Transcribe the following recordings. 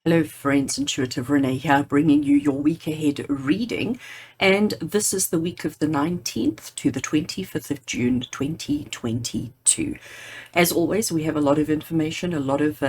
Hello friends, Intuitive Rene here, bringing you your week ahead reading, and this is the week of the 19th to the 25th of June 2022. As always, we have a lot of information, a lot of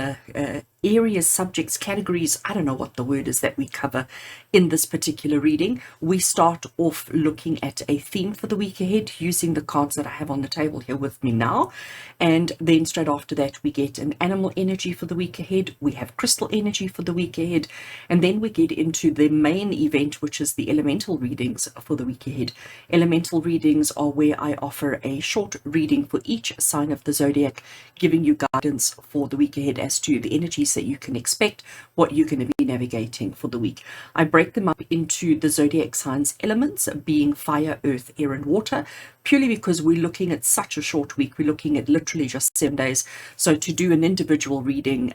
areas, subjects, categories, I don't know what the word is that we cover in this particular reading. We start off looking at a theme for the week ahead using the cards that I have on the table here with me now, and then straight after that we get an animal energy for the week ahead, we have crystal energy for the week ahead, and then we get into the main event, which is the elemental readings for the week ahead. Elemental readings are where I offer a short reading for each sign of the zodiac, giving you guidance for the week ahead as to the energies that you can expect, what you're going to be navigating for the week. I break them up into the zodiac signs elements, being fire, earth, air, and water, purely because we're looking at such a short week. We're looking at literally just 7 days. So to do an individual reading,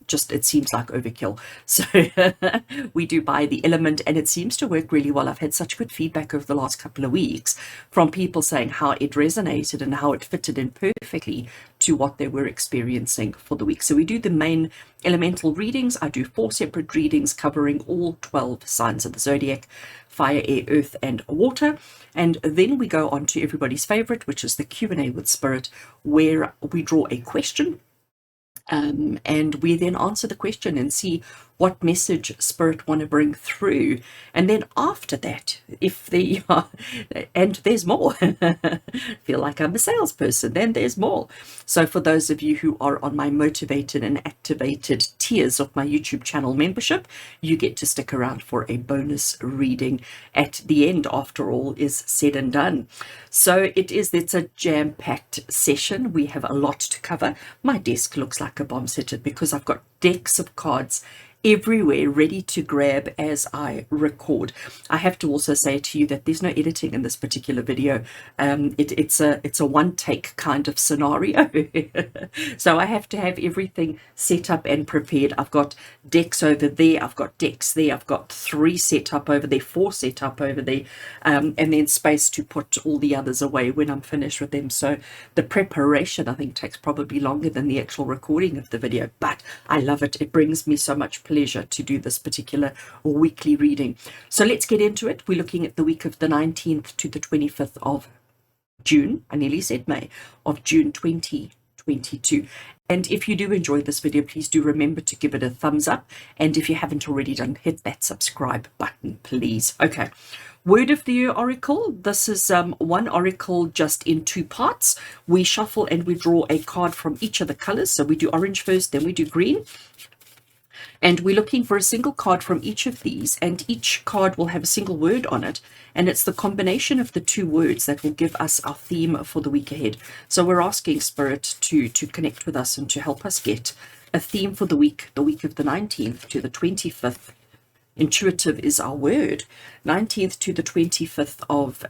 just it seems like overkill. So we do by the element, and it seems to work really well. I've had such good feedback over the last couple of weeks from people saying how it resonated and how it fitted in perfectly to what they were experiencing for the week. So we do the main elemental readings. I do 4 separate readings covering all 12 signs of the zodiac: fire, air, earth, and water. And then we go on to everybody's favorite, which is the Q&A with Spirit, where we draw a question. And we then answer the question and see what message Spirit want to bring through. And then after that, if they are, and there's more, feel like I'm a salesperson, then there's more. So for those of you who are on my motivated and activated tiers of my YouTube channel membership, you get to stick around for a bonus reading at the end, after all is said and done. So it's a jam-packed session. We have a lot to cover. My desk looks like a bomb setter because I've got decks of cards everywhere ready to grab as I record. I have to also say to you that there's no editing in this particular video. It's a one take kind of scenario. So I have to have everything set up and prepared. I've got decks over there, I've got decks there, I've got 3 set up over there, 4 set up over there, and then space to put all the others away when I'm finished with them. So the preparation, I think, takes probably longer than the actual recording of the video, but I love it. It brings me so much pleasure to do this particular weekly reading. So let's get into it. We're looking at the week of the 19th to the 25th of June. I nearly said May, of June 2022. And if you do enjoy this video, please do remember to give it a thumbs up. And if you haven't already done, hit that subscribe button, please. Okay. Word of the Year Oracle. This is one oracle just in 2 parts. We shuffle and we draw a card from each of the colors. So we do orange first, then we do green. And we're looking for a single card from each of these, and each card will have a single word on it, and it's the combination of the 2 words that will give us our theme for the week ahead. So we're asking Spirit to connect with us and to help us get a theme for the week of the 19th to the 25th. Intuitive is our word. 19th to the 25th of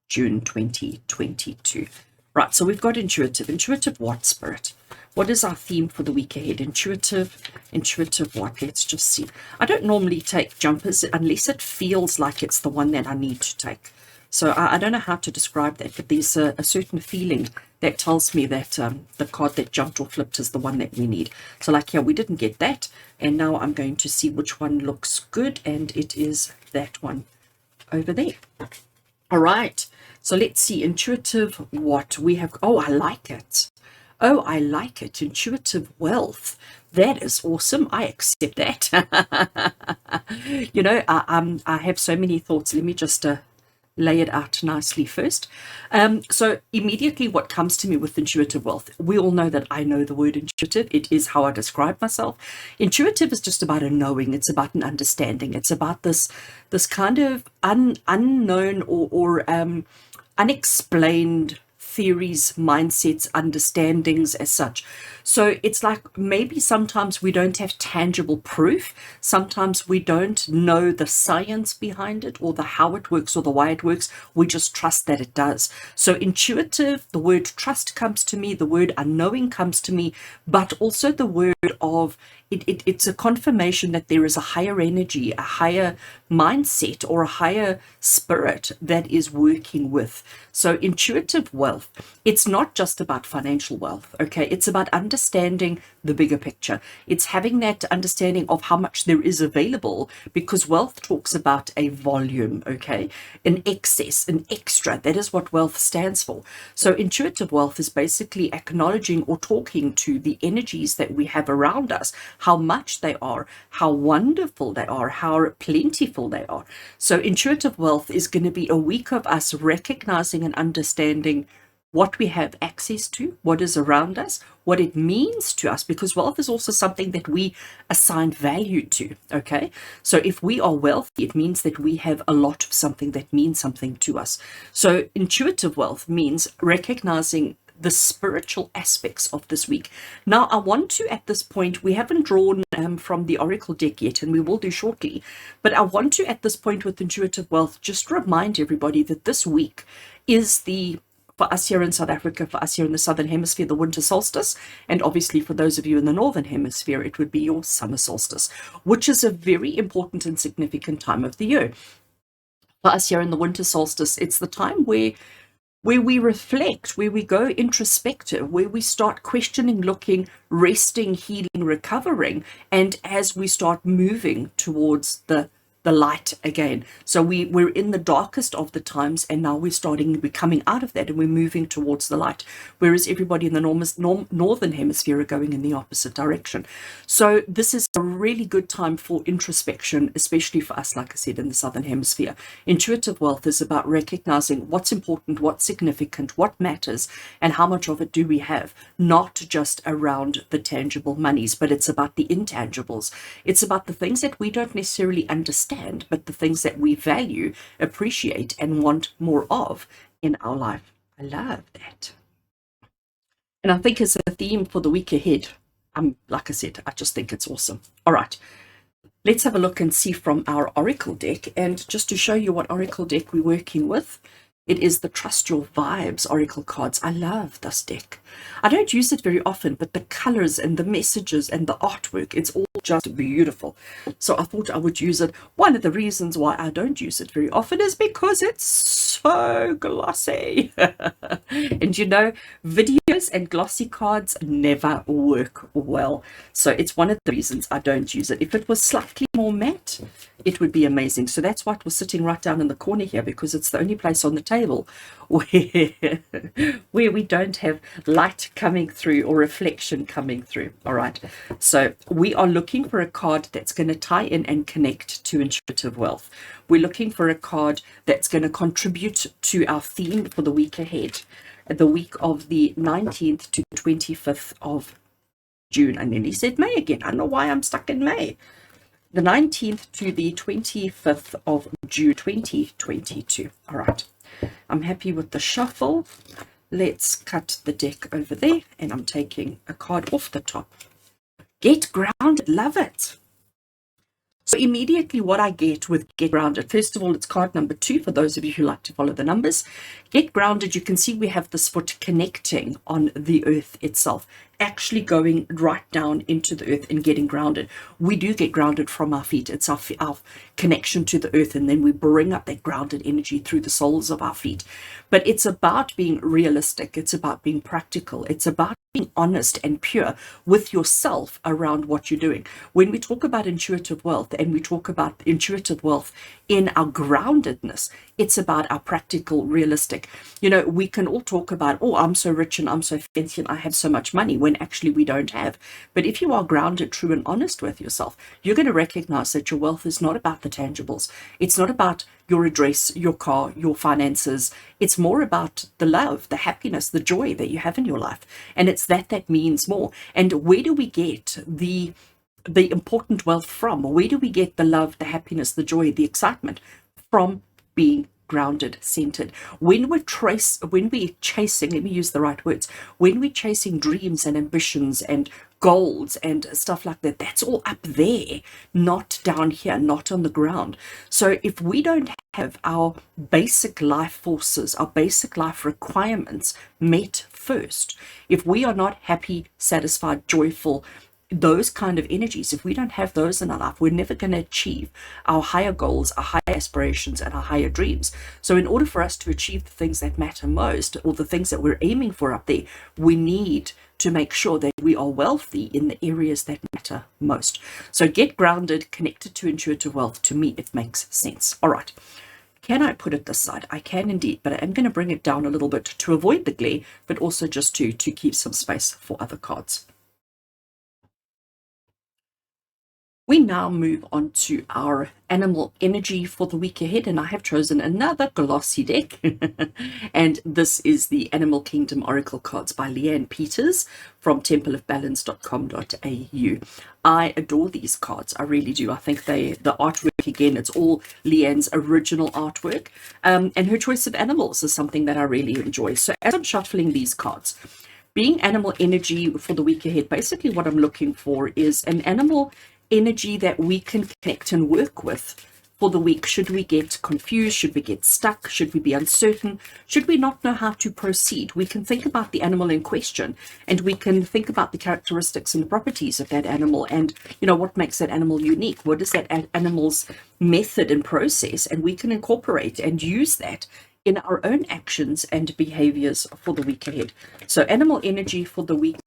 June 2022. Right, so we've got intuitive. Intuitive what, Spirit? What is our theme for the week ahead? Intuitive what? Let's just see. I don't normally take jumpers unless it feels like it's the one that I need to take. So I don't know how to describe that, but there's a certain feeling that tells me that the card that jumped or flipped is the one that we need. So like here, we didn't get that. And now I'm going to see which one looks good. And it is that one over there. All right. So let's see. Intuitive what? We have, oh, I like it. Oh, I like it. Intuitive wealth. That is awesome. I accept that. You know, I have so many thoughts. Let me just lay it out nicely first. So immediately what comes to me with intuitive wealth, we all know that I know the word intuitive. It is how I describe myself. Intuitive is just about a knowing. It's about an understanding. It's about this kind of unknown or unexplained theories, mindsets, understandings as such. So it's like maybe sometimes we don't have tangible proof. Sometimes we don't know the science behind it or the how it works or the why it works. We just trust that it does. So intuitive, the word trust comes to me, the word unknowing comes to me, but also the word of it's a confirmation that there is a higher energy, a higher mindset, or a higher spirit that is working with. So intuitive wealth, it's not just about financial wealth, okay? It's about understanding understanding the bigger picture. It's having that understanding of how much there is available, because wealth talks about a volume, okay? An excess, an extra. That is what wealth stands for. So intuitive wealth is basically acknowledging or talking to the energies that we have around us, how much they are, how wonderful they are, how plentiful they are. So intuitive wealth is going to be a week of us recognizing and understanding what we have access to, what is around us, what it means to us, because wealth is also something that we assign value to, okay? So if we are wealthy, it means that we have a lot of something that means something to us. So intuitive wealth means recognizing the spiritual aspects of this week. Now, I want to, at this point, we haven't drawn from the Oracle deck yet, and we will do shortly, but I want to, at this point with intuitive wealth, just remind everybody that this week is for us here in South Africa, for us here in the Southern Hemisphere, the winter solstice. And obviously for those of you in the Northern Hemisphere, it would be your summer solstice, which is a very important and significant time of the year. For us here in the winter solstice, it's the time where we reflect, where we go introspective, where we start questioning, looking, resting, healing, recovering, and as we start moving towards the light again. So we're in the darkest of the times, and now we're coming out of that and we're moving towards the light, whereas everybody in the northern hemisphere are going in the opposite direction. So this is a really good time for introspection, especially for us, like I said, in the southern hemisphere. Intuitive wealth is about recognizing what's important, what's significant, what matters, and how much of it do we have, not just around the tangible monies, but it's about the intangibles. It's about the things that we don't necessarily understand, but the things that we value, appreciate, and want more of in our life. I love that. And I think as a theme for the week ahead, like I said, I just think it's awesome. All right, let's have a look and see from our Oracle deck. And just to show you what Oracle deck we're working with, it is the Trust Your Vibes Oracle cards. I love this deck. I don't use it very often, but the colors and the messages and the artwork, it's all just beautiful. So I thought I would use it. One of the reasons why I don't use it very often is because it's so glossy. And you know, videos and glossy cards never work well. So it's one of the reasons I don't use it. If it was slightly more matte, it would be amazing. So that's why it was sitting right down in the corner here, because it's the only place on the table where we don't have light coming through or reflection coming through. All right, so we are looking for a card that's going to tie in and connect to intuitive wealth. We're looking for a card that's going to contribute to our theme for the week ahead, the week of the 19th to 25th of June. I nearly said May again. I don't know why I'm stuck in May. The 19th to the 25th of June 2022. All right, I'm happy with the shuffle. Let's cut the deck over there, and I'm taking a card off the top. Get grounded. Love it. So immediately what I get with Get Grounded, first of all, it's card number 2 for those of you who like to follow the numbers. Get grounded, you can see we have this foot connecting on the earth itself, actually going right down into the earth and getting grounded. We do get grounded from our feet. It's our connection to the earth, and then we bring up that grounded energy through the soles of our feet. But it's about being realistic. It's about being practical. It's about being honest and pure with yourself around what you're doing. When we talk about intuitive wealth, and we talk about intuitive wealth in our groundedness, it's about our practical, realistic. You know, we can all talk about, oh, I'm so rich and I'm so fancy and I have so much money, when actually we don't have. But if you are grounded, true, and honest with yourself, you're going to recognize that your wealth is not about the tangibles. It's not about your address, your car, your finances. It's more about the love, the happiness, the joy that you have in your life. And it's that means more. And where do we get the important wealth from? Where do we get the love, the happiness, the joy, the excitement? From being grounded, centered. When we're chasing, let me use the right words, when we're chasing dreams and ambitions and goals and stuff like that, that's all up there, not down here, not on the ground. So if we don't have our basic life forces, our basic life requirements met first, if we are not happy, satisfied, joyful, those kind of energies, if we don't have those in our life, we're never going to achieve our higher goals, our higher aspirations, and our higher dreams. So in order for us to achieve the things that matter most, or the things that we're aiming for up there, we need to make sure that we are wealthy in the areas that matter most. So get grounded, connected to intuitive wealth. To me, it makes sense. All right. Can I put it this side? I can indeed, but I am going to bring it down a little bit to avoid the glare, but also just to keep some space for other cards. We now move on to our animal energy for the week ahead, and I have chosen another glossy deck. And this is the Animal Kingdom Oracle cards by Leanne Peters from templeofbalance.com.au. I adore these cards. I really do. I think the artwork, again, it's all Leanne's original artwork. And her choice of animals is something that I really enjoy. So as I'm shuffling these cards, being animal energy for the week ahead, basically what I'm looking for is an animal energy that we can connect and work with for the week. Should we get confused? Should we get stuck? Should we be uncertain? Should we not know how to proceed? We can think about the animal in question, and we can think about the characteristics and the properties of that animal, and what makes that animal unique. What is that animal's method and process? And we can incorporate and use that in our own actions and behaviors for the week ahead. So animal energy for the week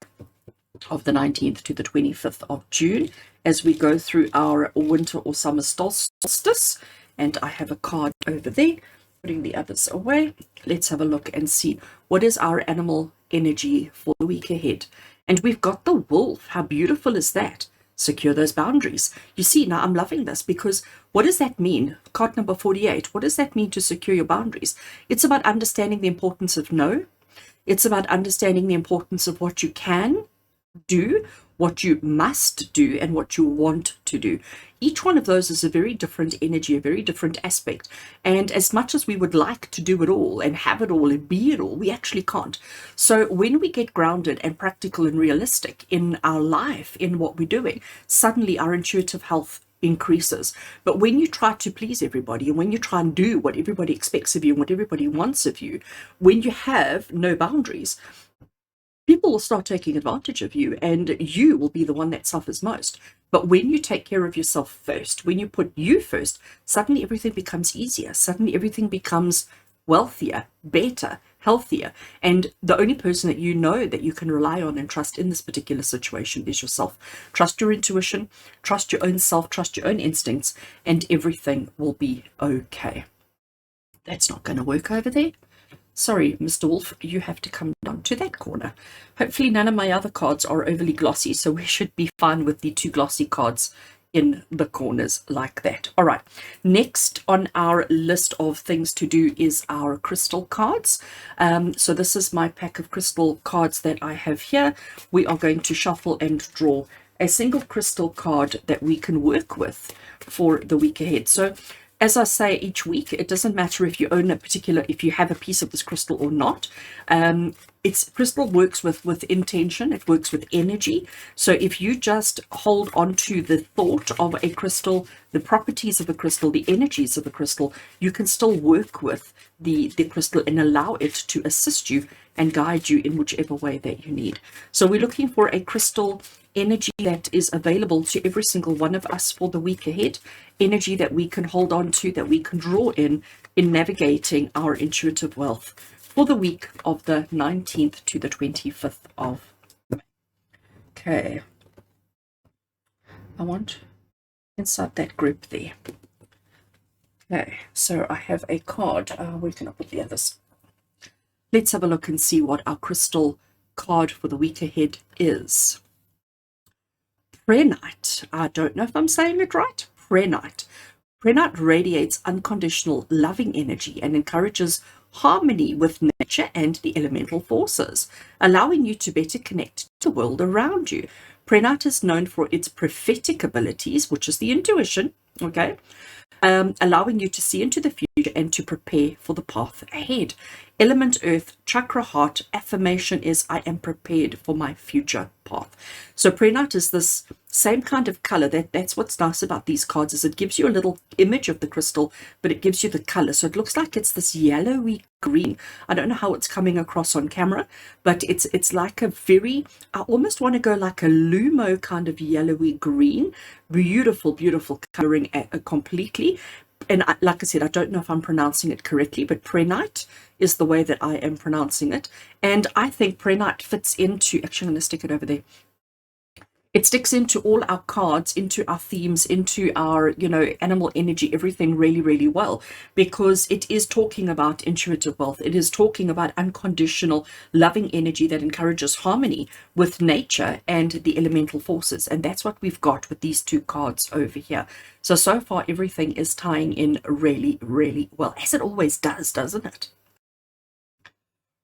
of the 19th to the 25th of June, as we go through our winter or summer solstice. And I have a card over there, putting the others away. Let's have a look and see what is our animal energy for the week ahead. And we've got the wolf. How beautiful is that? Secure those boundaries. You see, now I'm loving this, because what does that mean? Card number 48. What does that mean to secure your boundaries? It's about understanding the importance of no. It's about understanding the importance of what you can do, what you must do, and what you want to do. Each one of those is a very different energy, a very different aspect. And as much as we would like to do it all and have it all and be it all, we actually can't. So when we get grounded and practical and realistic in our life, in what we're doing, suddenly our intuitive health increases. But when you try to please everybody, and when you try and do what everybody expects of you and what everybody wants of you, when you have no boundaries, people will start taking advantage of you, and you will be the one that suffers most. But when you take care of yourself first, when you put you first, suddenly everything becomes easier. Suddenly everything becomes wealthier, better, healthier. And the only person that you know that you can rely on and trust in this particular situation is yourself. Trust your intuition, trust your own self, trust your own instincts, and everything will be okay. That's not going to work over there. Sorry, Mr. Wolf, you have to come down to that corner. Hopefully none of my other cards are overly glossy, so we should be fine with the two glossy cards in the corners like that. All right, next on our list of things to do is our crystal cards. So this is my pack of crystal cards that I have here. We are going to shuffle and draw a single crystal card that we can work with for the week ahead. So as I say each week, it doesn't matter if you own if you have a piece of this crystal or not. Crystal works with intention. It works with energy. So if you just hold on to the thought of a crystal, the properties of a crystal, the energies of a crystal, you can still work with the crystal and allow it to assist you and guide you in whichever way that you need. So we're looking for a crystal energy that is available to every single one of us for the week ahead, energy that we can hold on to, that we can draw in navigating our intuitive wealth for the week of the 19th to the 25th of May. Okay, I want inside that group there. Okay, so I have a card. Where can I put the others? Let's have a look and see what our crystal card for the week ahead is. Prenite. I don't know if I'm saying it right. Prenite. Prenite radiates unconditional loving energy and encourages harmony with nature and the elemental forces, allowing you to better connect to the world around you. Prenite is known for its prophetic abilities, which is the intuition, okay, allowing you to see into the future and to prepare for the path ahead. Element Earth, chakra heart, affirmation is I am prepared for my future path. So Prenite is this same kind of color. That's what's nice about these cards, is it gives you a little image of the crystal, but it gives you the color. So it looks like it's this yellowy green. I don't know how it's coming across on camera, but it's like a very, I almost want to go like a Lumo kind of yellowy green. Beautiful, beautiful coloring completely. and like I said, I don't know if I'm pronouncing it correctly, but prehnite is the way that I am pronouncing it. And I think prehnite fits into, actually, I'm going to stick it over there. It sticks into all our cards, into our themes, into our, animal energy, everything really, really well, because it is talking about intuitive wealth. It is talking about unconditional, loving energy that encourages harmony with nature and the elemental forces. And that's what we've got with these two cards over here. So far, everything is tying in really, really well, as it always does, doesn't it?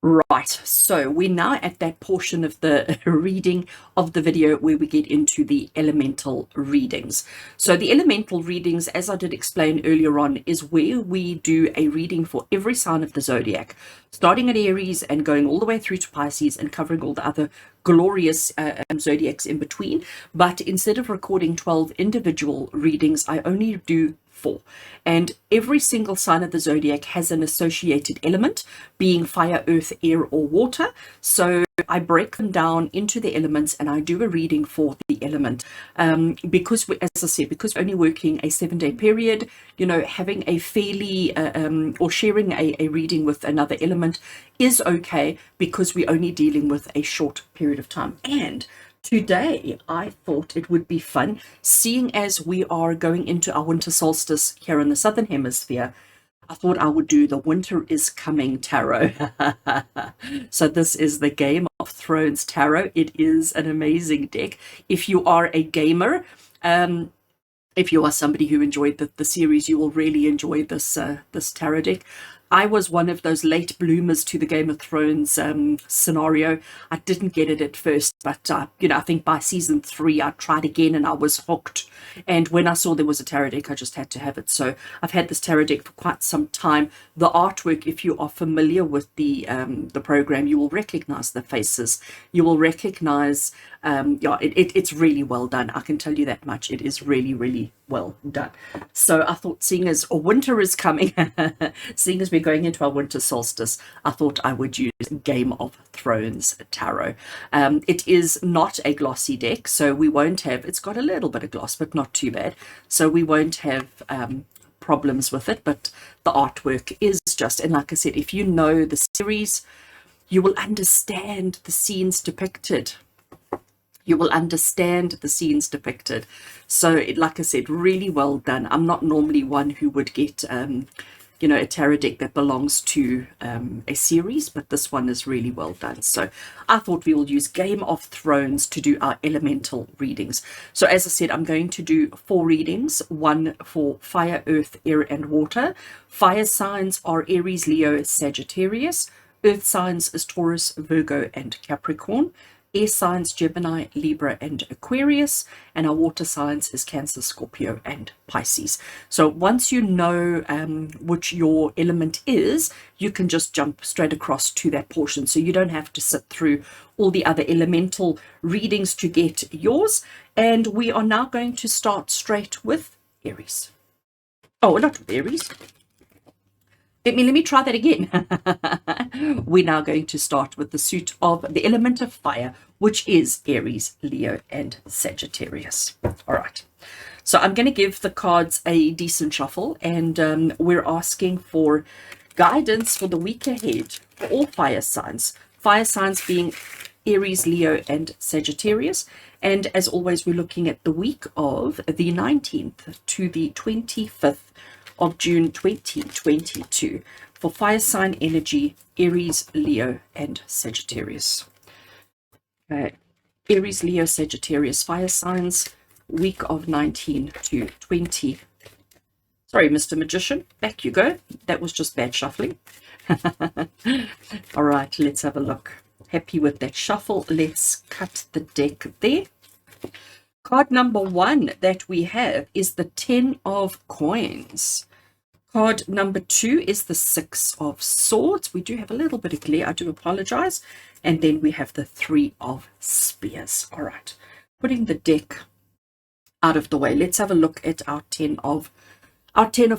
Right, so we're now at that portion of the reading of the video where we get into the elemental readings. So the elemental readings, as I did explain earlier on, is where we do a reading for every sign of the zodiac, starting at Aries and going all the way through to Pisces and covering all the other glorious zodiacs in between. But instead of recording 12 individual readings, I only do 4. And every single sign of the zodiac has an associated element, being fire, earth, air, or water. So I break them down into the elements and I do a reading for the element. Because, as I said, because we're only working a 7-day period, having a fairly or sharing a reading with another element is okay, because we're only dealing with a short period of time. And today, I thought it would be fun, seeing as we are going into our winter solstice here in the Southern Hemisphere. I thought I would do the Winter is Coming Tarot. So this is the Game of Thrones Tarot. It is an amazing deck. If you are a gamer, if you are somebody who enjoyed the series, you will really enjoy this tarot deck. I was one of those late bloomers to the Game of Thrones scenario. I didn't get it at first, but I think by season 3 I tried again and I was hooked. And when I saw there was a tarot deck, I just had to have it. So I've had this tarot deck for quite some time. The artwork, if you are familiar with the program, you will recognize the faces. You will recognize, it's really well done. I can tell you that much. It is really, really well done. So I thought, seeing as winter is coming, seeing as we're going into our winter solstice, I thought I would use Game of Thrones Tarot. It is not a glossy deck, so we won't have, it's got a little bit of gloss, but not too bad. So we won't have problems with it, but the artwork is just, and like I said, if you know the series, you will understand the scenes depicted. You will understand the scenes depicted. So, like I said, really well done. I'm not normally one who would get, a tarot deck that belongs to a series, but this one is really well done. So I thought we will use Game of Thrones to do our elemental readings. So as I said, I'm going to do 4 readings, one for fire, earth, air, and water. Fire signs are Aries, Leo, Sagittarius. Earth signs is Taurus, Virgo, and Capricorn. Air signs, Gemini, Libra, and Aquarius. And our water signs is Cancer, Scorpio, and Pisces. So once you know which your element is, you can just jump straight across to that portion. So you don't have to sit through all the other elemental readings to get yours. And we are now going to start straight with Aries. Oh, not with Aries. Let me try that again. We're now going to start with the suit of the element of fire, which is Aries, Leo, and Sagittarius. All right. So I'm going to give the cards a decent shuffle, and we're asking for guidance for the week ahead for all fire signs. Fire signs being Aries, Leo, and Sagittarius. And as always, we're looking at the week of the 19th to the 25th of June 2022 for fire sign energy, Aries, Leo, and Sagittarius. Aries, Leo, Sagittarius fire signs, week of 19 to 20. Sorry, Mr. Magician, back you go. That was just bad shuffling. All right, let's have a look. Happy with that shuffle. Let's cut the deck there. Card number 1 that we have is the 10 of coins. Card number 2 is the 6 of swords. We do have a little bit of glare. I do apologize. And then we have the 3 of spears. All right. Putting the deck out of the way. Let's have a look at our 10 of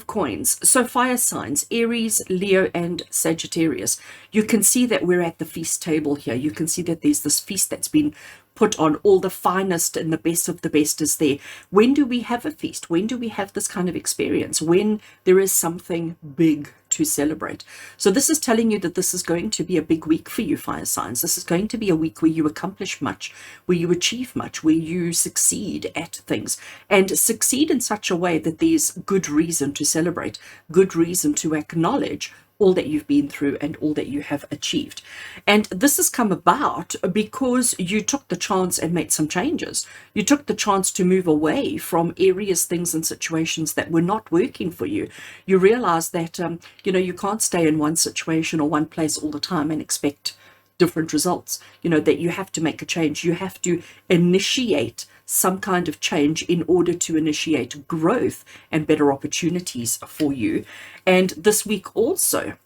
coins. So fire signs, Aries, Leo, and Sagittarius. You can see that we're at the feast table here. You can see that there's this feast that's been put on, all the finest and the best of the best is there. When do we have a feast? When do we have this kind of experience? When there is something big to celebrate. So this is telling you that this is going to be a big week for you, fire signs. This is going to be a week where you accomplish much, where you achieve much, where you succeed at things, and succeed in such a way that there's good reason to celebrate, good reason to acknowledge all that you've been through and all that you have achieved. And this has come about because you took the chance and made some changes. You took the chance to move away from areas, things, and situations that were not working for you. You realize that, you can't stay in one situation or one place all the time and expect different results. That you have to make a change. You have to initiate some kind of change in order to initiate growth and better opportunities for you. And this week also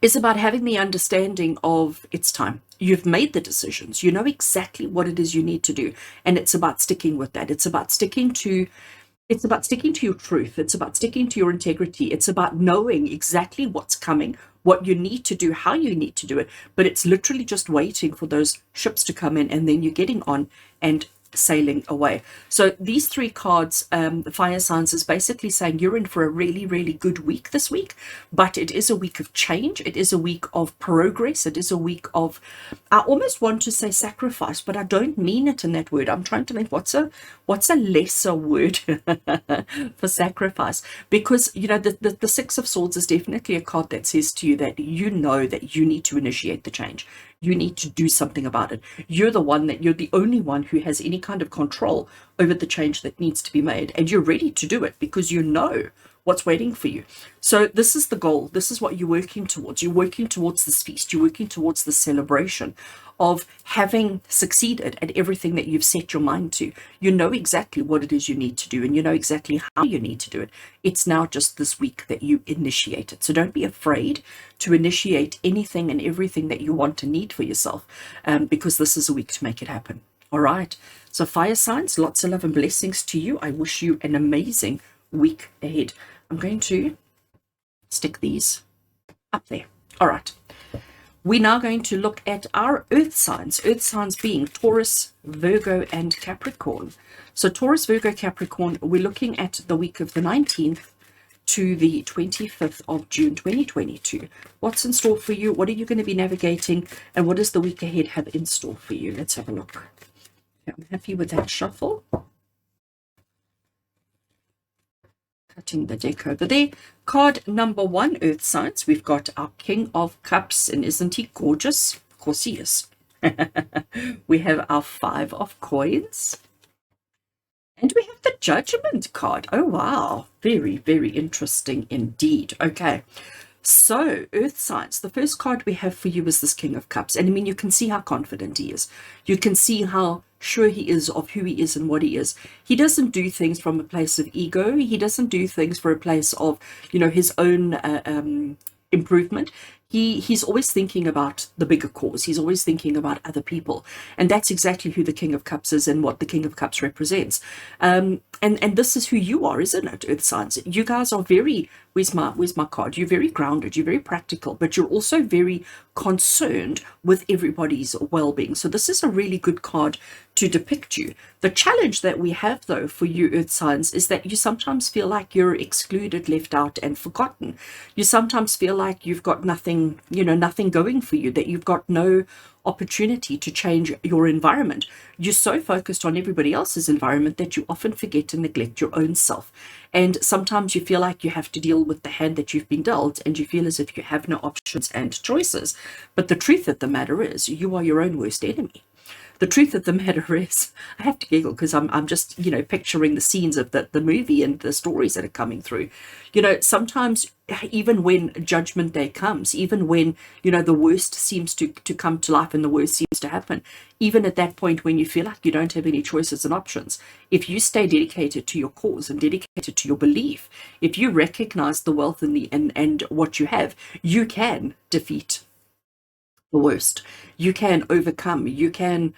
is about having the understanding of it's time. You've made the decisions. You know exactly what it is you need to do. And it's about sticking with that. It's about sticking to your truth. It's about sticking to your integrity. It's about knowing exactly what's coming, what you need to do, how you need to do it. But it's literally just waiting for those ships to come in, and then you're getting on and sailing away. So these three cards, the fire signs, is basically saying you're in for a really, really good week this week, but it is a week of change. It is a week of progress. It is a week of, I almost want to say sacrifice, but I don't mean it in that word. I'm trying to think what's a lesser word for sacrifice, because the Six of Swords is definitely a card that says to you that you know that you need to initiate the change. You need to do something about it. You're the only one who has any kind of control over the change that needs to be made. And you're ready to do it because you know what's waiting for you. So this is the goal. This is what you're working towards. You're working towards this feast. You're working towards the celebration of having succeeded at everything that you've set your mind to. You know exactly what it is you need to do, and you know exactly how you need to do it. It's now just this week that you initiate it. So don't be afraid to initiate anything and everything that you want and need for yourself, because this is a week to make it happen. All right. So fire signs, lots of love and blessings to you. I wish you an amazing week ahead. I'm going to stick these up there. All right. We're now going to look at our earth signs being Taurus, Virgo, and Capricorn. So Taurus, Virgo, Capricorn, we're looking at the week of the 19th to the 25th of June 2022. What's in store for you? What are you going to be navigating? And what does the week ahead have in store for you? Let's have a look. I'm happy with that shuffle. Cutting the deck over there. Card number 1, earth signs. We've got our King of Cups, and isn't he gorgeous? Of course he is. We have our 5 of Coins. And we have the Judgment card. Oh, wow. Very, very interesting indeed. Okay. So, earth signs, the first card we have for you is this King of Cups. And I mean, you can see how confident he is. You can see how sure he is of who he is and what he is. He doesn't do things from a place of ego. He doesn't do things for a place of, his own improvement. He's always thinking about the bigger cause. He's always thinking about other people. And that's exactly who the King of Cups is and what the King of Cups represents. And this is who you are, isn't it, earth signs? You guys are very, where's my card? You're very grounded, you're very practical, but you're also very concerned with everybody's well-being. So this is a really good card to depict you. The challenge that we have, though, for you earth signs is that you sometimes feel like you're excluded, left out, and forgotten. You sometimes feel like you've got nothing going for you, that you've got no opportunity to change your environment. You're so focused on everybody else's environment that you often forget to neglect your own self. And sometimes you feel like you have to deal with the hand that you've been dealt, and you feel as if you have no options and choices. But the truth of the matter is, you are your own worst enemy. The truth of the matter is, I have to giggle because I'm just, picturing the scenes of the movie and the stories that are coming through. Sometimes even when Judgment Day comes, even when, the worst seems to come to life and the worst seems to happen, even at that point when you feel like you don't have any choices and options, if you stay dedicated to your cause and dedicated to your belief, if you recognize the wealth and what you have, you can defeat the worst. You can overcome. You can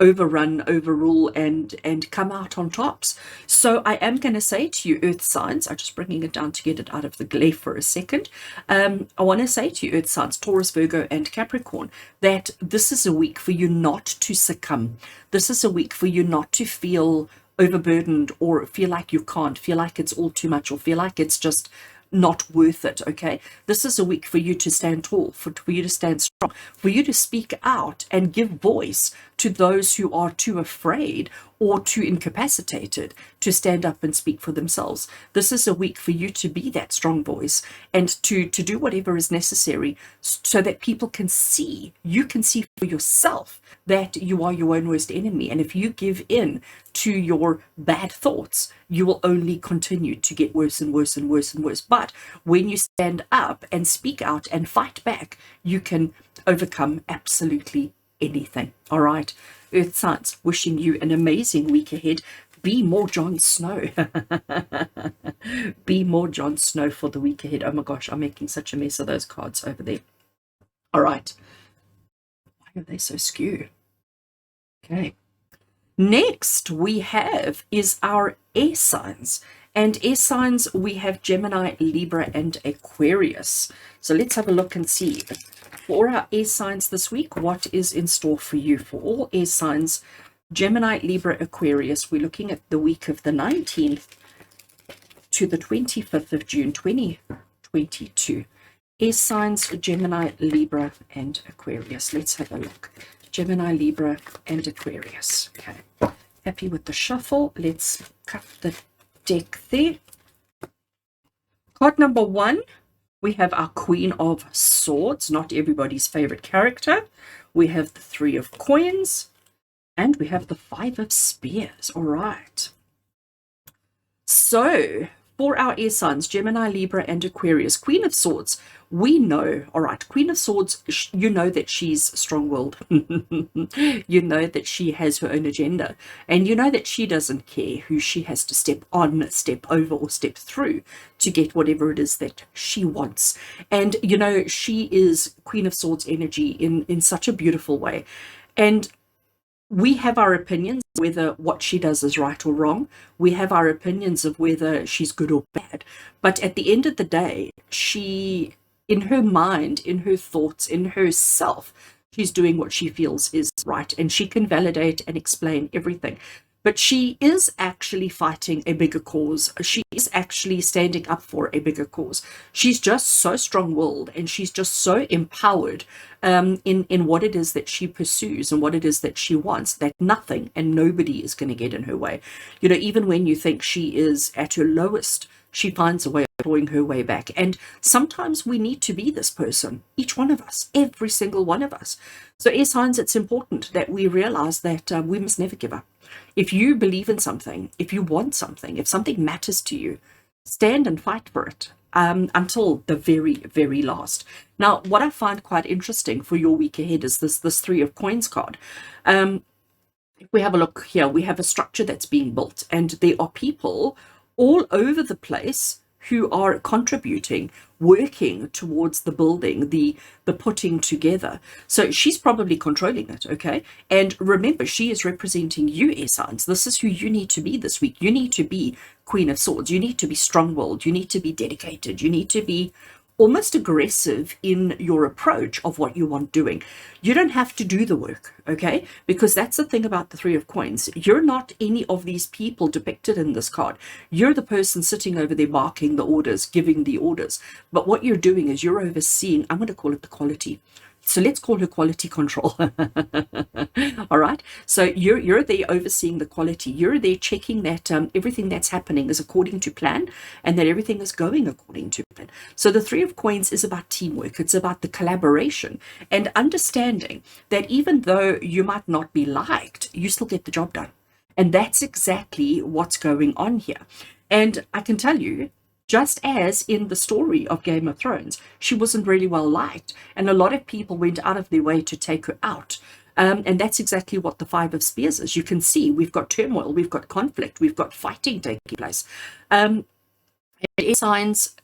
overrun, overrule, and come out on tops. So I am going to say to you, Earth signs, I'm just bringing it down to get it out of the glare for a second. I want to say to you, Earth signs, Taurus, Virgo, and Capricorn, that this is a week for you not to succumb. This is a week for you not to feel overburdened, or feel like you can't, feel like it's all too much, or feel like it's just not worth it. Okay, this is a week for you to stand tall, for you to stand strong, for you to speak out and give voice to those who are too afraid or too incapacitated to stand up and speak for themselves. This is a week for you to be that strong voice and to do whatever is necessary so that people can see, you can see for yourself that you are your own worst enemy. And if you give in to your bad thoughts, you will only continue to get worse and worse and worse and worse. But when you stand up and speak out and fight back, you can overcome absolutely anything. All right, Earth signs, wishing you an amazing week ahead. Be more Jon Snow. Be more Jon Snow for the week ahead. Oh my gosh, I'm making such a mess of those cards over there. All right. Why are they so skewed? Okay. Next we have is our air signs. And air signs, we have Gemini, Libra, and Aquarius. So let's have a look and see. For our air signs this week, what is in store for you? For all air signs, Gemini, Libra, Aquarius, we're looking at the week of the 19th to the 25th of June, 2022. Air signs, Gemini, Libra, and Aquarius. Let's have a look. Gemini, Libra, and Aquarius. Okay. Happy with the shuffle. Let's cut the deck there. Card number 1, we have our Queen of Swords, not everybody's favorite character. We have the 3 of Coins, and we have the 5 of Spears. All right. So for our air signs, Gemini, Libra, and Aquarius, Queen of Swords, we know, all right, Queen of Swords, you know that she's strong-willed. You know that she has her own agenda, and you know that she doesn't care who she has to step on, step over, or step through to get whatever it is that she wants. And you know, she is Queen of Swords energy in such a beautiful way. And we have our opinions whether what she does is right or wrong. We have our opinions of whether she's good or bad. But at the end of the day, she, in her mind, in her thoughts, in herself, she's doing what she feels is right. And she can validate and explain everything. But she is actually fighting a bigger cause. She is actually standing up for a bigger cause. She's just so strong-willed, and she's just so empowered in what it is that she pursues and what it is that she wants, that nothing and nobody is going to get in her way. You know, even when you think she is at her lowest, she finds a way of drawing her way back. And sometimes we need to be this person, each one of us, every single one of us. So air signs, it's important that we realize that we must never give up. If you believe in something, if you want something, if something matters to you, stand and fight for it until the very, very last. Now, what I find quite interesting for your week ahead is this 3 of Coins card. If we have a look here, we have a structure that's being built, and there are people all over the place who are contributing, working towards the building, the putting together. So she's probably controlling it, okay? And remember, she is representing you, air signs. This is who you need to be this week. You need to be Queen of Swords. You need to be strong-willed. You need to be dedicated. You need to be almost aggressive in your approach of what you want doing. You don't have to do the work, okay? Because that's the thing about the 3 of Coins. You're not any of these people depicted in this card. You're the person sitting over there barking the orders, giving the orders. But what you're doing is you're overseeing, I'm going to call it the quality. So let's call her quality control. All right. So you're there overseeing the quality. You're there checking that everything that's happening is according to plan, and that everything is going according to plan. So the 3 of Coins is about teamwork. It's about the collaboration and understanding that even though you might not be liked, you still get the job done. And that's exactly what's going on here. And I can tell you, just as in the story of Game of Thrones, she wasn't really well liked, and a lot of people went out of their way to take her out. And that's exactly what the 5 of Spears is. You can see we've got turmoil, we've got conflict, we've got fighting taking place. Air signs,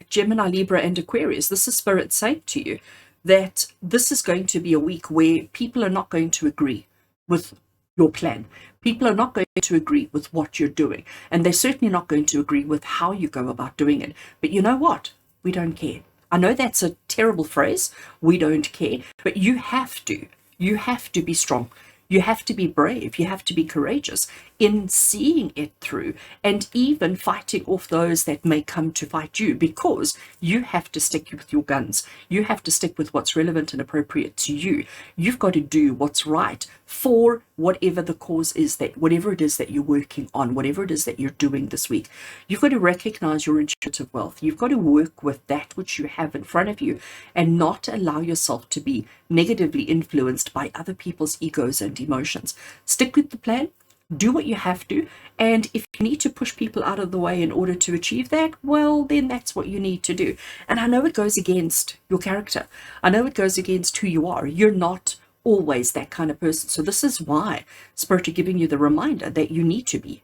Gemini, Libra, and Aquarius, this is Spirit saying to you that this is going to be a week where people are not going to agree with your plan. People are not going to agree with what you're doing, and they're certainly not going to agree with how you go about doing it. But you know what? We don't care. I know that's a terrible phrase, we don't care, but you have to. You have to be strong. You have to be brave. You have to be courageous in seeing it through and even fighting off those that may come to fight you, because you have to stick with your guns. You have to stick with what's relevant and appropriate to you. You've got to do what's right for whatever the cause is, that whatever it is that you're working on, whatever it is that you're doing this week. You've got to recognize your intuitive wealth. You've got to work with that which you have in front of you and not allow yourself to be negatively influenced by other people's egos and emotions. Stick with the plan. Do what you have to, and if you need to push people out of the way in order to achieve that, well, then that's what you need to do. And I know it goes against your character. I know it goes against who you are. You're not always that kind of person. So this is why Spirit are giving you the reminder that you need to be.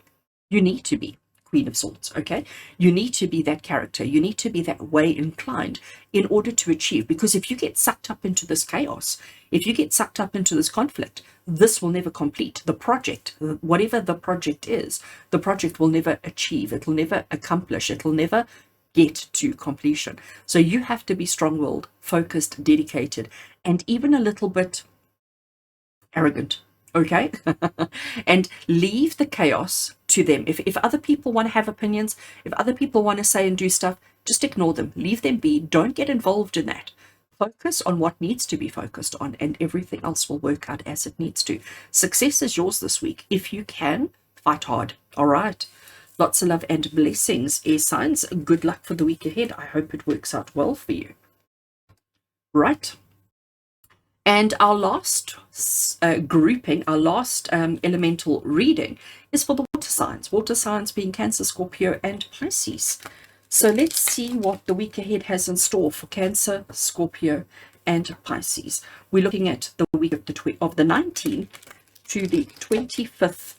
You need to be Queen of Swords, okay? You need to be that character. You need to be that way inclined in order to achieve. Because if you get sucked up into this chaos, if you get sucked up into this conflict, this will never complete. The project, whatever the project is, the project will never achieve. It will never accomplish. It will never get to completion. So you have to be strong-willed, focused, dedicated, and even a little bit arrogant, okay? And leave the chaos to them. If other people want to have opinions, if other people want to say and do stuff, just ignore them. Leave them be. Don't get involved in that. Focus on what needs to be focused on, and everything else will work out as it needs to. Success is yours this week. If you can, fight hard. All right. Lots of love and blessings, air signs. Good luck for the week ahead. I hope it works out well for you. Right. And our last grouping, our last elemental reading is for the water signs. Water signs being Cancer, Scorpio, and Pisces. So let's see what the week ahead has in store for Cancer, Scorpio, and Pisces. We're looking at the week of the 19th to the 25th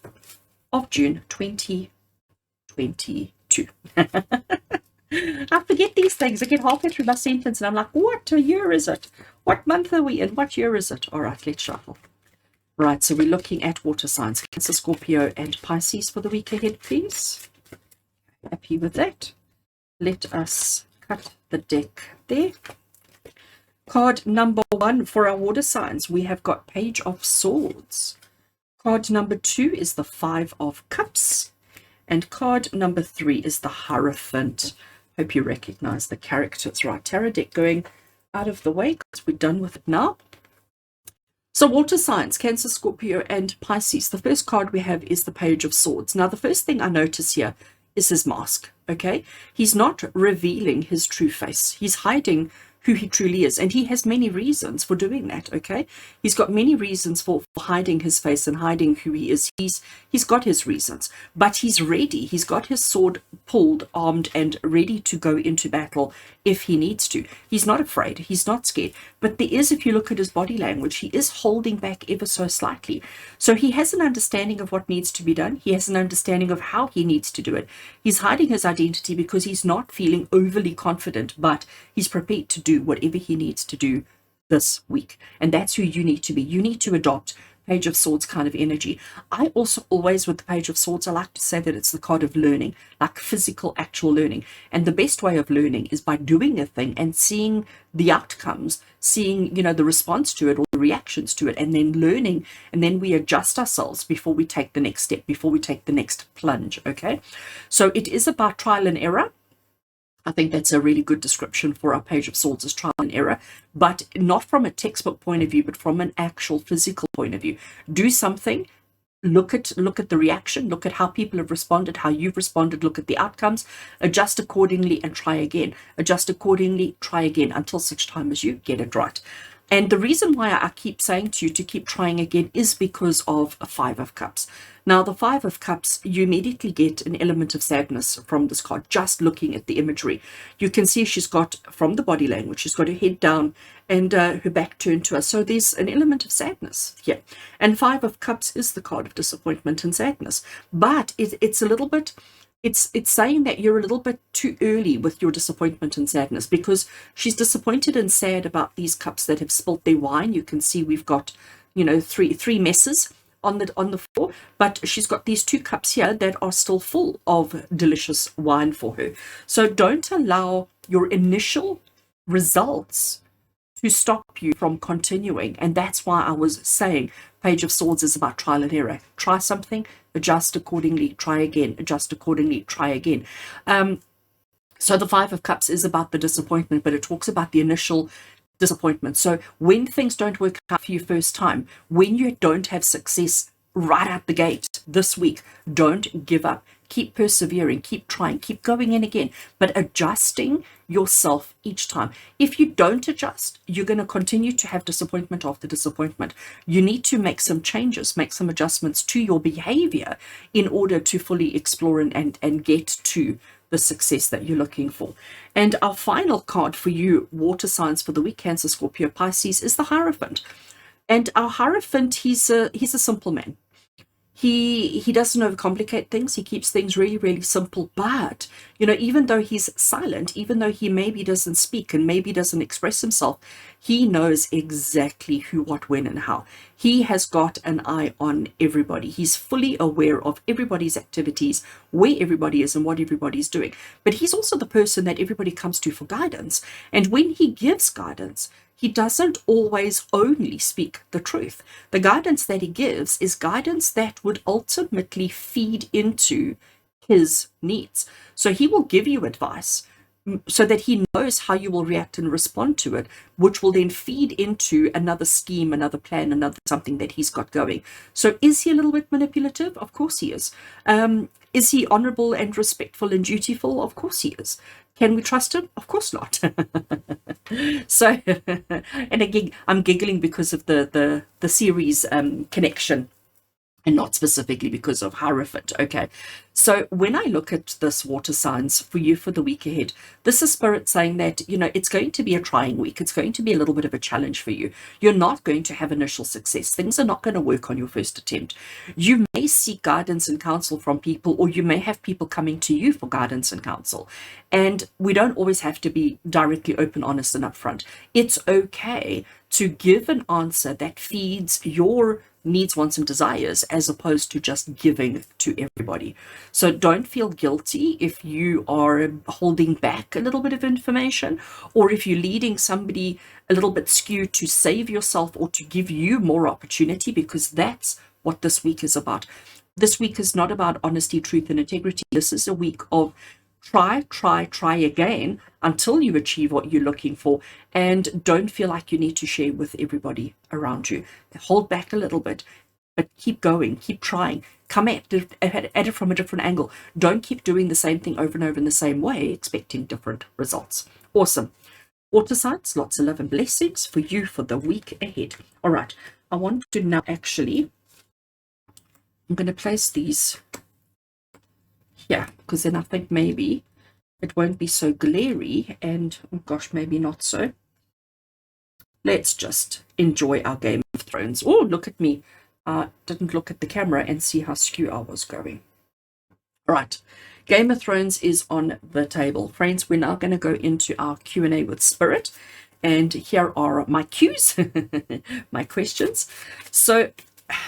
of June, 2022. I forget these things. I get halfway through my sentence and I'm like, what year is it? What month are we in? What year is it? All right, let's shuffle. Right, so we're looking at water signs, Cancer, Scorpio, and Pisces for the week ahead, please. Happy with that? Let us cut the deck there. Card number 1 for our water signs, we have got Page of Swords. Card number 2 is the 5 of Cups. And card number 3 is the Hierophant. Hope you recognize the characters. Right, tarot deck going out of the way because we're done with it now. So water signs, Cancer, Scorpio, and Pisces. The first card we have is the Page of Swords. Now, the first thing I notice here is his mask, okay? He's not revealing his true face. He's hiding who he truly is, and he has many reasons for doing that, okay? He's got many reasons for hiding his face and hiding who he is. He's got his reasons, but he's ready. He's got his sword pulled, armed, and ready to go into battle if he needs to. He's not afraid. He's not scared. But there is, if you look at his body language, he is holding back ever so slightly. So he has an understanding of what needs to be done. He has an understanding of how he needs to do it. He's hiding his identity because he's not feeling overly confident, but he's prepared to do whatever he needs to do this week. And that's who you need to be. You need to adopt Page of Swords kind of energy. I also always, with the Page of Swords, I like to say that it's the card of learning, like physical, actual learning. And the best way of learning is by doing a thing and seeing the outcomes, seeing, you know, the response to it or the reactions to it, and then learning, and then we adjust ourselves before we take the next step, before we take the next plunge, okay? So it is about trial and error. I think that's a really good description for our Page of Swords, as trial and error, but not from a textbook point of view, but from an actual physical point of view. Do something, look at the reaction, look at how people have responded, how you've responded, look at the outcomes, adjust accordingly, and try again. Adjust accordingly, try again, until such time as you get it right. And the reason why I keep saying to you to keep trying again is because of a 5 of Cups. Now, the 5 of Cups, you immediately get an element of sadness from this card, just looking at the imagery. You can see she's got, from the body language, she's got her head down and her back turned to us. So there's an element of sadness here. And 5 of Cups is the card of disappointment and sadness. But it's a little bit... It's saying that you're a little bit too early with your disappointment and sadness, because she's disappointed and sad about these cups that have spilt their wine. You can see we've got, you know, three messes on the floor, but she's got these 2 cups here that are still full of delicious wine for her. So don't allow your initial results to stop you from continuing. And that's why I was saying Page of Swords is about trial and error. Try something, adjust accordingly, try again, adjust accordingly, try again. So the 5 of Cups is about the disappointment, but it talks about the initial disappointment. So when things don't work out for you first time, when you don't have success right out the gate this week, don't give up. Keep persevering, keep trying, keep going in again, but adjusting yourself each time. If you don't adjust, you're going to continue to have disappointment after disappointment. You need to make some changes, make some adjustments to your behavior in order to fully explore and get to the success that you're looking for. And our final card for you, water signs for the week, Cancer, Scorpio, Pisces, is the Hierophant. And our Hierophant, he's a simple man. He doesn't overcomplicate things. He keeps things really, really simple. But, even though he's silent, even though he maybe doesn't speak and maybe doesn't express himself, he knows exactly who, what, when, and how. He has got an eye on everybody. He's fully aware of everybody's activities, where everybody is and what everybody's doing. But he's also the person that everybody comes to for guidance. And when he gives guidance, he doesn't always only speak the truth. The guidance that he gives is guidance that would ultimately feed into his needs. So he will give you advice so that he knows how you will react and respond to it, which will then feed into another scheme, another plan, another something that he's got going. So is he a little bit manipulative? Of course he is. Is he honorable and respectful and dutiful? Of course he is. Can we trust him? Of course not. So, and again, I'm giggling because of the series connection, and not specifically because of Hierophant. Okay, so when I look at this water signs for you for the week ahead, this is Spirit saying that, it's going to be a trying week. It's going to be a little bit of a challenge for you. You're not going to have initial success. Things are not going to work on your first attempt. You may seek guidance and counsel from people, or you may have people coming to you for guidance and counsel. And we don't always have to be directly open, honest, and upfront. It's okay to give an answer that feeds your needs, wants, and desires, as opposed to just giving to everybody. So don't feel guilty if you are holding back a little bit of information, or if you're leading somebody a little bit skewed to save yourself or to give you more opportunity, because that's what this week is about. This week is not about honesty, truth, and integrity. This is a week of try again until you achieve what you're looking for, and don't feel like you need to share with everybody around you. Hold back a little bit, but keep going, keep trying, come at it from a different angle. Don't keep doing the same thing over and over in the same way, expecting different results. Awesome. Water signs, lots of love and blessings for you for the week ahead. All right, I want to now I'm going to place these here, because then I think maybe it won't be so glary, and oh gosh, maybe not so. Let's just enjoy our Game of Thrones. Oh, look at me. I didn't look at the camera and see how skew I was going. All right, Game of Thrones is on the table. Friends, we're now going to go into our Q&A with Spirit, and here are my cues, my questions. So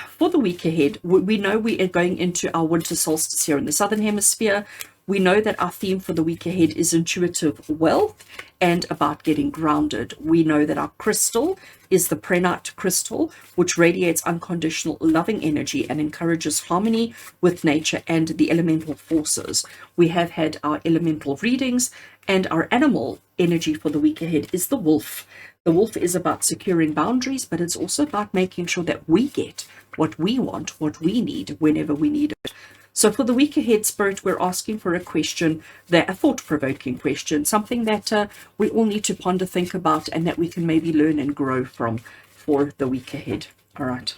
for the week ahead, we know we are going into our winter solstice here in the Southern Hemisphere. We know that our theme for the week ahead is intuitive wealth and about getting grounded. We know that our crystal is the Prenite crystal, which radiates unconditional loving energy and encourages harmony with nature and the elemental forces. We have had our elemental readings, and our animal energy for the week ahead is the wolf. The wolf is about securing boundaries, but it's also about making sure that we get what we want, what we need, whenever we need it. So for the week ahead, Spirit, we're asking for a question, a thought-provoking question, something that we all need to ponder, think about, and that we can maybe learn and grow from for the week ahead. All right.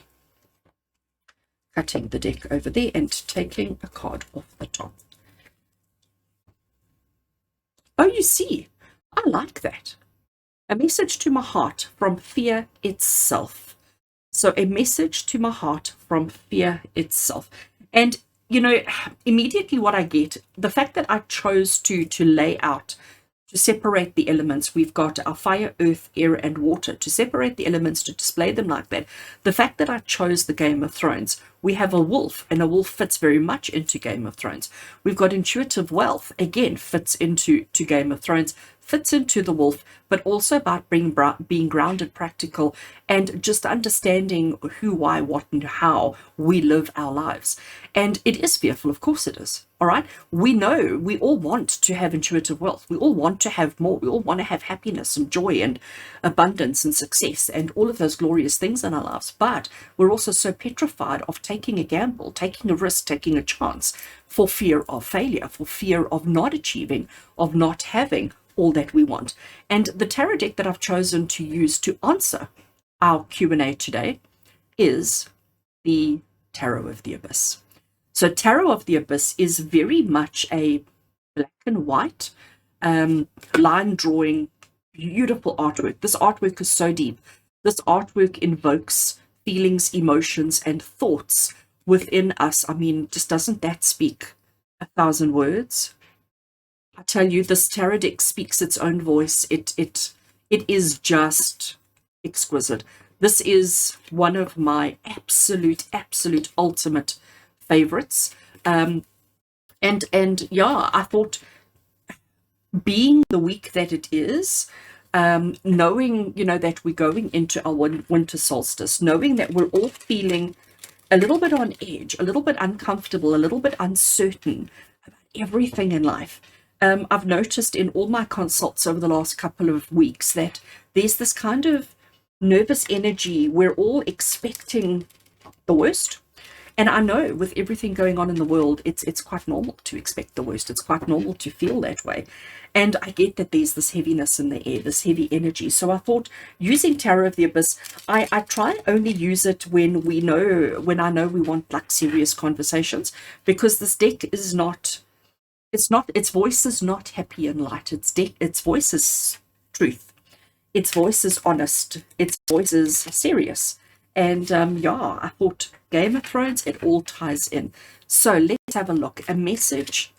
Cutting the deck over there and taking a card off the top. Oh, you see, I like that. A message to my heart from fear itself. So a message to my heart from fear itself. And, immediately what I get, the fact that I chose to lay out to separate the elements. We've got our fire, earth, air, and water to separate the elements, to display them like that. The fact that I chose the Game of Thrones, we have a wolf, and a wolf fits very much into Game of Thrones. We've got intuitive wealth, again, fits into Game of Thrones, fits into the wolf, but also about being grounded, practical, and just understanding who, why, what, and how we live our lives. And it is fearful, of course it is. All right. We know we all want to have intuitive wealth. We all want to have more. We all want to have happiness and joy and abundance and success and all of those glorious things in our lives. But we're also so petrified of taking a gamble, taking a risk, taking a chance for fear of failure, for fear of not achieving, of not having all that we want. And the tarot deck that I've chosen to use to answer our Q&A today is the Tarot of the Abyss. So Tarot of the Abyss is very much a black and white line drawing, beautiful artwork. This artwork is so deep. This artwork invokes feelings, emotions, and thoughts within us. I mean, just doesn't that speak 1,000 words? I tell you, this tarot deck speaks its own voice. It is just exquisite. This is one of my absolute ultimate favorites. And yeah, I thought, being the week that it is, knowing, that we're going into our winter solstice, knowing that we're all feeling a little bit on edge, a little bit uncomfortable, a little bit uncertain about everything in life. I've noticed in all my consults over the last couple of weeks that there's this kind of nervous energy. We're all expecting the worst. And I know with everything going on in the world, it's quite normal to expect the worst. It's quite normal to feel that way. And I get that there's this heaviness in the air, this heavy energy. So I thought, using Tarot of the Abyss, I try only use it when I know we want like serious conversations, because this deck is not, its voice is not happy and light. Its voice is truth. Its voice is honest. Its voice is serious. And yeah, I thought Game of Thrones, it all ties in. So let's have a look. A message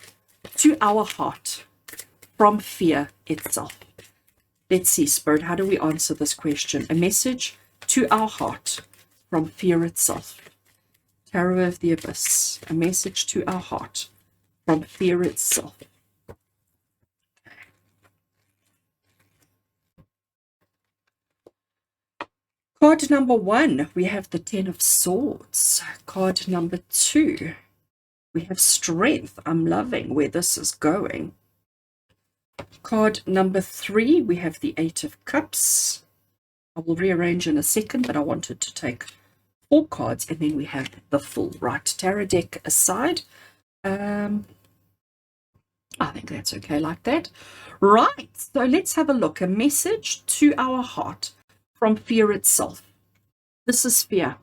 to our heart from fear itself. Let's see, Spirit, how do we answer this question? A message to our heart from fear itself. Tarot of the Abyss. A message to our heart from fear itself. Card number 1, we have the 10 of Swords. Card number 2, we have Strength. I'm loving where this is going. Card number 3, we have the 8 of Cups. I will rearrange in a second, but I wanted to take 4 cards, and then we have the Fool. Right, tarot deck aside. I think that's okay like that. Right, so let's have a look. A message to our heart from fear itself. This is fear.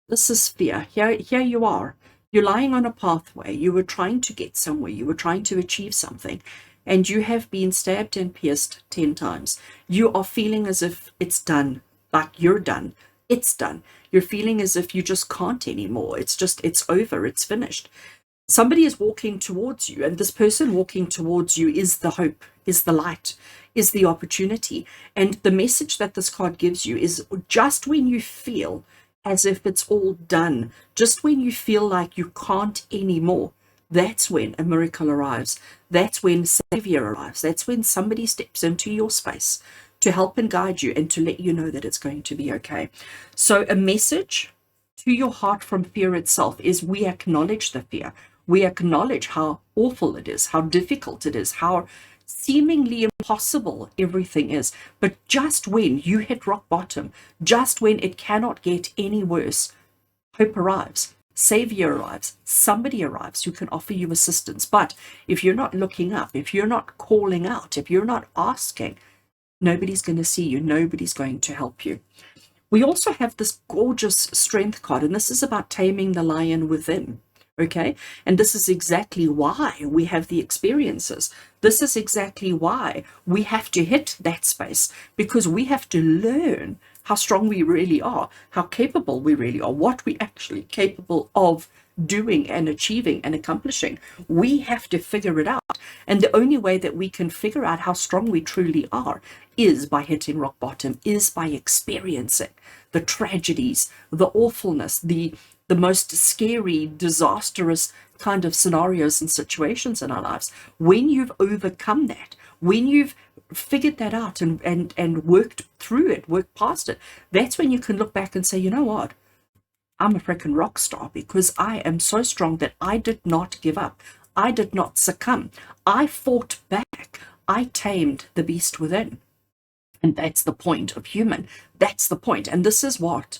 This is fear. Here you are. You're lying on a pathway. You were trying to get somewhere. You were trying to achieve something. And you have been stabbed and pierced 10 times. You are feeling as if it's done. Like you're done. It's done. You're feeling as if you just can't anymore. It's over. It's finished. Somebody is walking towards you, and this person walking towards you is the hope, is the light, is the opportunity. And the message that this card gives you is, just when you feel as if it's all done, just when you feel like you can't anymore, that's when a miracle arrives. That's when Savior arrives. That's when somebody steps into your space to help and guide you and to let you know that it's going to be okay. So a message to your heart from fear itself is, we acknowledge the fear. We acknowledge how awful it is, how difficult it is, how seemingly impossible everything is. But just when you hit rock bottom, just when it cannot get any worse, hope arrives, Savior arrives, somebody arrives who can offer you assistance. But if you're not looking up, if you're not calling out, if you're not asking, nobody's going to see you, nobody's going to help you. We also have this gorgeous Strength card, and this is about taming the lion within. Okay, and this is exactly why we have the experiences. This is exactly why we have to hit that space, because we have to learn how strong we really are, how capable we really are, what we're actually capable of doing and achieving and accomplishing. We have to figure it out. And the only way that we can figure out how strong we truly are is by hitting rock bottom, is by experiencing the tragedies, the awfulness, the most scary, disastrous kind of scenarios and situations in our lives. When you've overcome that, when you've figured that out and worked through it, worked past it, that's when you can look back and say, you know what? I'm a freaking rock star because I am so strong that I did not give up. I did not succumb. I fought back. I tamed the beast within. And that's the point of human. That's the point. And this is what?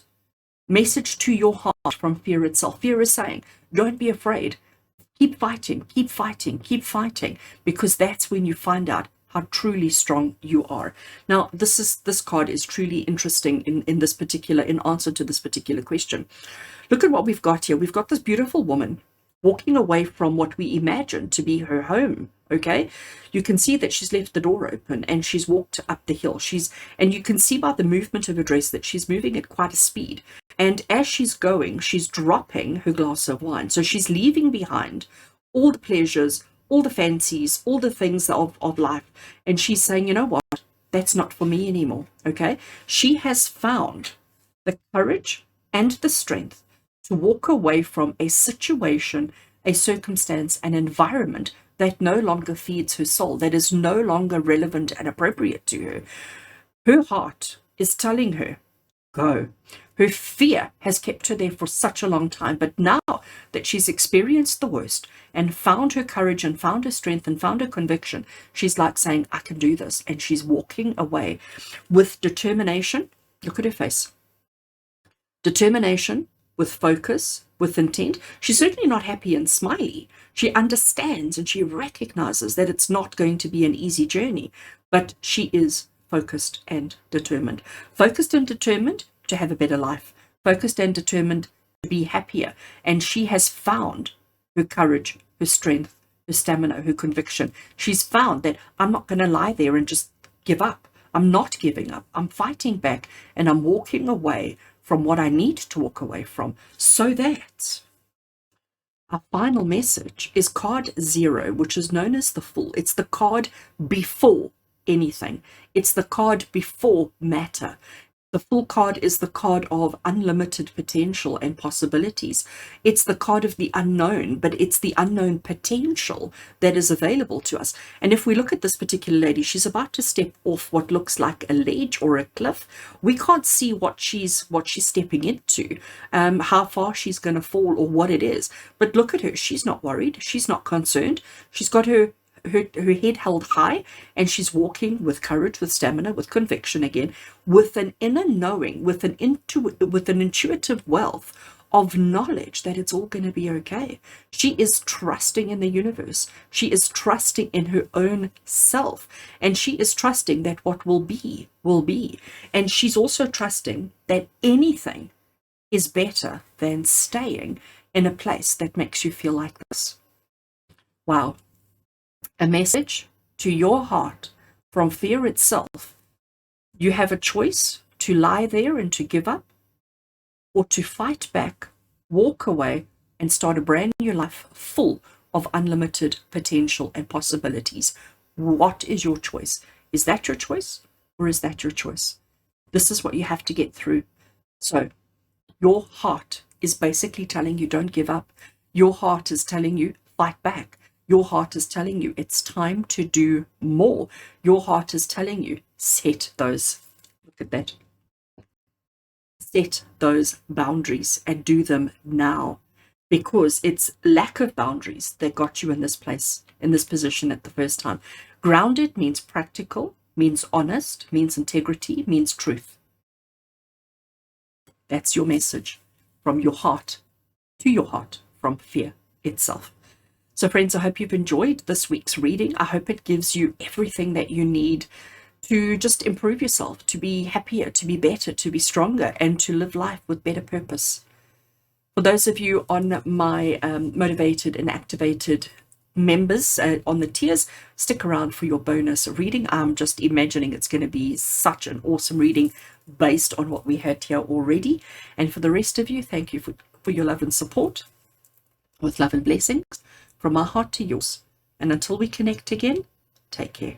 Message to your heart from fear itself. Fear is saying, don't be afraid. Keep fighting, keep fighting, keep fighting, because that's when you find out how truly strong you are. Now, this card is truly interesting in answer to this particular question. Look at what we've got here. We've got this beautiful woman walking away from what we imagine to be her home. Okay, you can see that she's left the door open and she's walked up the hill. And you can see by the movement of her dress that she's moving at quite a speed. And as she's going, she's dropping her glass of wine. So she's leaving behind all the pleasures, all the fancies, all the things of life. And she's saying, you know what? That's not for me anymore. Okay, she has found the courage and the strength to walk away from a situation, a circumstance, an environment that no longer feeds her soul, that is no longer relevant and appropriate to her. Her heart is telling her, go. Her fear has kept her there for such a long time, but now that she's experienced the worst and found her courage and found her strength and found her conviction, she's like saying, I can do this. And she's walking away with determination. Look at her face. Determination, with focus, with intent. She's certainly not happy and smiley. She understands and she recognizes that it's not going to be an easy journey, but she is focused and determined. Focused and determined to have a better life. Focused and determined to be happier. And she has found her courage, her strength, her stamina, her conviction. She's found that I'm not going to lie there and just give up. I'm not giving up. I'm fighting back and I'm walking away from what I need to walk away from, so that our final message is card 0, which is known as the Fool. It's the card before anything. It's the card before matter. The Fool card is the card of unlimited potential and possibilities. It's the card of the unknown, but it's the unknown potential that is available to us. And if we look at this particular lady, she's about to step off what looks like a ledge or a cliff. We can't see what she's stepping into, how far she's going to fall or what it is. But look at her. She's not worried. She's not concerned. She's got her head held high, and she's walking with courage, with stamina, with conviction again, with an inner knowing, with an intuitive wealth of knowledge that it's all going to be okay. She is trusting in the universe. She is trusting in her own self, and she is trusting that what will be, will be. And she's also trusting that anything is better than staying in a place that makes you feel like this. Wow. A message to your heart from fear itself. You have a choice to lie there and to give up, or to fight back, walk away, and start a brand new life full of unlimited potential and possibilities. What is your choice? Is that your choice, or is that your choice? This is what you have to get through. So your heart is basically telling you, don't give up. Your heart is telling you, fight back. Your heart is telling you it's time to do more. Your heart is telling you, set those, look at that, set those boundaries and do them now, because it's lack of boundaries that got you in this place, in this position at the first time. Grounded means practical, means honest, means integrity, means truth. That's your message from your heart to your heart, from fear itself. So friends, I hope you've enjoyed this week's reading. I hope it gives you everything that you need to just improve yourself, to be happier, to be better, to be stronger, and to live life with better purpose. For those of you on my motivated and activated members on the tiers, stick around for your bonus reading. I'm just imagining it's going to be such an awesome reading based on what we had here already. And for the rest of you, thank you for your love and support. With love and blessings from my heart to yours. And until we connect again, take care.